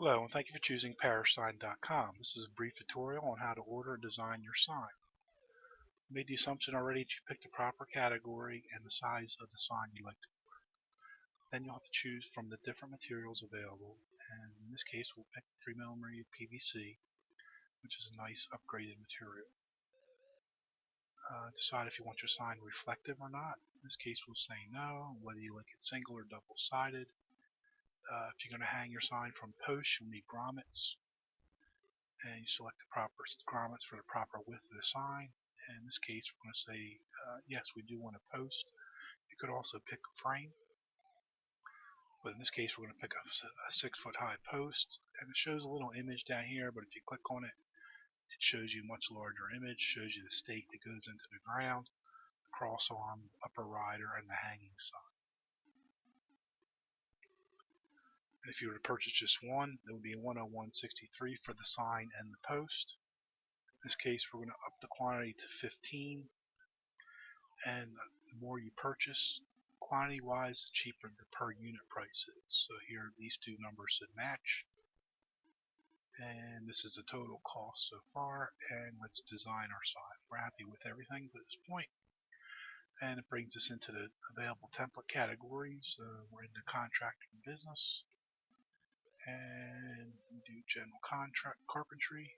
Hello, and thank you for choosing parrishsign.com. This is a brief tutorial on how to order and design your sign. You made the assumption already that you picked the proper category and the size of the sign you'd like to order. Then you'll have to choose from the different materials available, and in this case we'll pick 3mm PVC, which is a nice upgraded material. Decide if you want your sign reflective or not. In this case we'll say no, whether you like it single or double-sided. If you're going to hang your sign from posts, you'll need grommets, and you select the proper grommets for the proper width of the sign. And in this case, we're going to say, yes, we do want a post. You could also pick a frame, but in this case, we're going to pick a 6-foot high post. And it shows a little image down here, but if you click on it, it shows you a much larger image, shows you the stake that goes into the ground, the cross arm, upper rider, and the hanging sign. If you were to purchase just one, it would be $101.63 for the sign and the post. In this case, we're going to up the quantity to 15, and the more you purchase, quantity wise, the cheaper the per unit price is. So here these two numbers should match, and this is the total cost so far. And let's design our sign. We're happy with everything to this point, and it brings us into the available template categories. We're into contracting business, and we do general contract carpentry.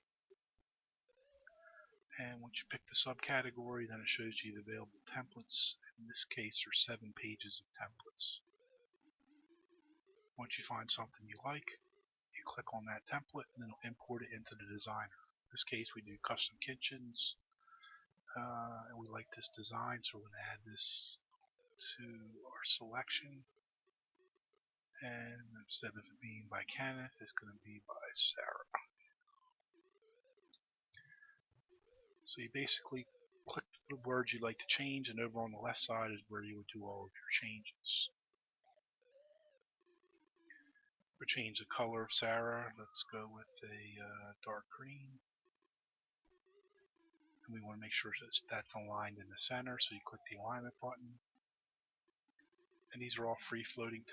And once you pick the subcategory, then it shows you the available templates. In this case, there's 7 pages of templates. Once you find something you like, you click on that template and then it'll import it into the designer. In this case, we do custom kitchens, and we like this design, so we're going to add this to our selection. And instead of it being by Kenneth, it's going to be by Sarah. So you basically click the words you'd like to change, and over on the left side is where you would do all of your changes. We'll change the color of Sarah. Let's go with a dark green. And we want to make sure that's aligned in the center, so you click the alignment button. And these are all free floating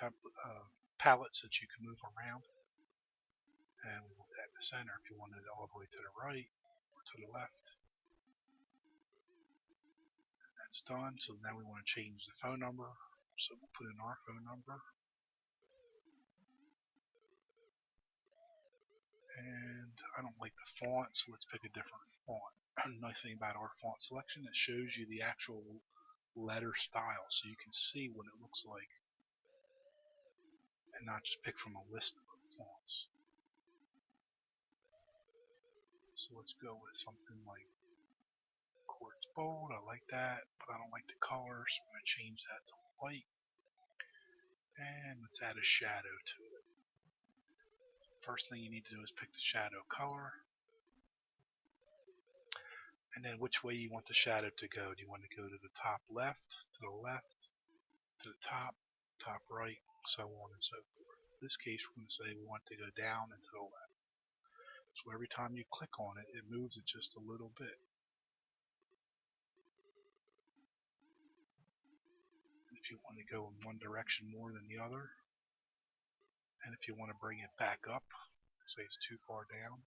palettes that you can move around. And we want that in the center if you want it all the way to the right or to the left. That's done. So now we want to change the phone number. So we'll put in our phone number. And I don't like the font, so let's pick a different font. The nice thing about our font selection, it shows you the actual letter style, so you can see what it looks like and not just pick from a list of fonts. So let's go with something like Quartz Bold. I like that, but I don't like the color, so I'm going to change that to white. And let's add a shadow to it. First thing you need to do is pick the shadow color. And then which way you want the shadow to go. Do you want to go to the top left, to the left, to the top right, so on and so forth. In this case, we're going to say we want to go down and to the left. So every time you click on it, it moves it just a little bit. And if you want to go in one direction more than the other, and if you want to bring it back up, say it's too far down,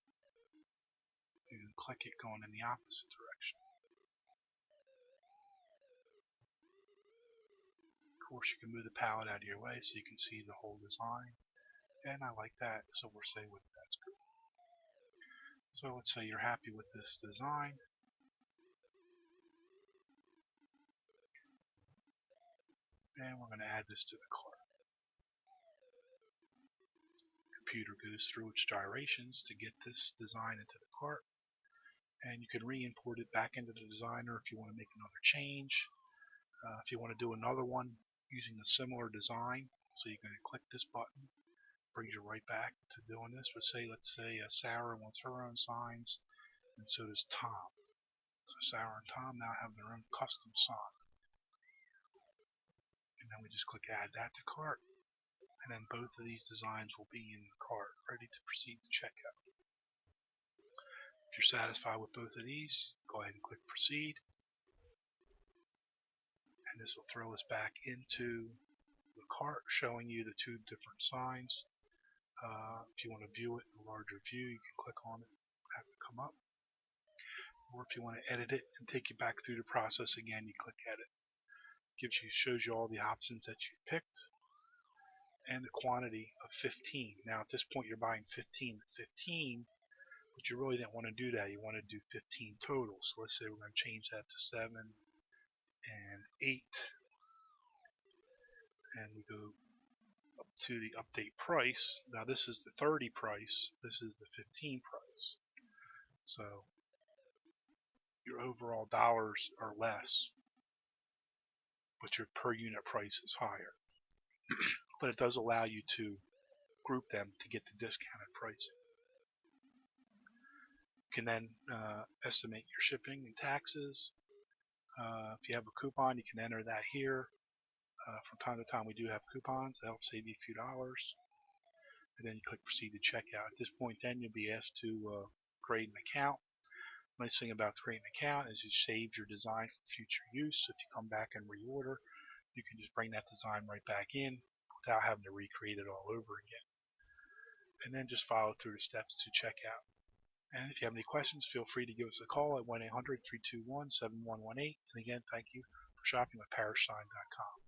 you can click it going in the opposite direction. Of course, you can move the palette out of your way so you can see the whole design. And I like that, so we'll say that's good. So let's say you're happy with this design. And we're going to add this to the cart. The computer goes through its gyrations to get this design into the cart. And you can re-import it back into the designer if you want to make another change. If you want to do another one using a similar design, so you can click this button, brings you right back to doing this. Let's say Sarah wants her own signs, and so does Tom. So Sarah and Tom now have their own custom sign. And then we just click add that to cart, and then both of these designs will be in the cart, ready to proceed to checkout. If you're satisfied with both of these, go ahead and click proceed. And this will throw us back into the cart, showing you the two different signs. If you want to view it in a larger view, you can click on it, have it come up. Or if you want to edit it and take you back through the process again, you click edit. Shows you all the options that you picked and the quantity of 15. Now at this point you're buying 15 to 15, but you really didn't want to do that. You want to do 15 total. So let's say we're going to change that to 7 and 8, and we go up to the update price. Now this is the 30 price, this is the 15 price. So your overall dollars are less, but your per unit price is higher. But it does allow you to group them to get the discounted pricing. You can then estimate your shipping and taxes. If you have a coupon, you can enter that here. From time to time we do have coupons that help save you a few dollars. And then you click proceed to checkout. At this point then you'll be asked to create an account. The nice thing about creating an account is you save your design for future use. If you come back and reorder, you can just bring that design right back in without having to recreate it all over again. And then just follow through the steps to checkout. And if you have any questions, feel free to give us a call at 1-800-321-7118. And again, thank you for shopping with parrishsign.com.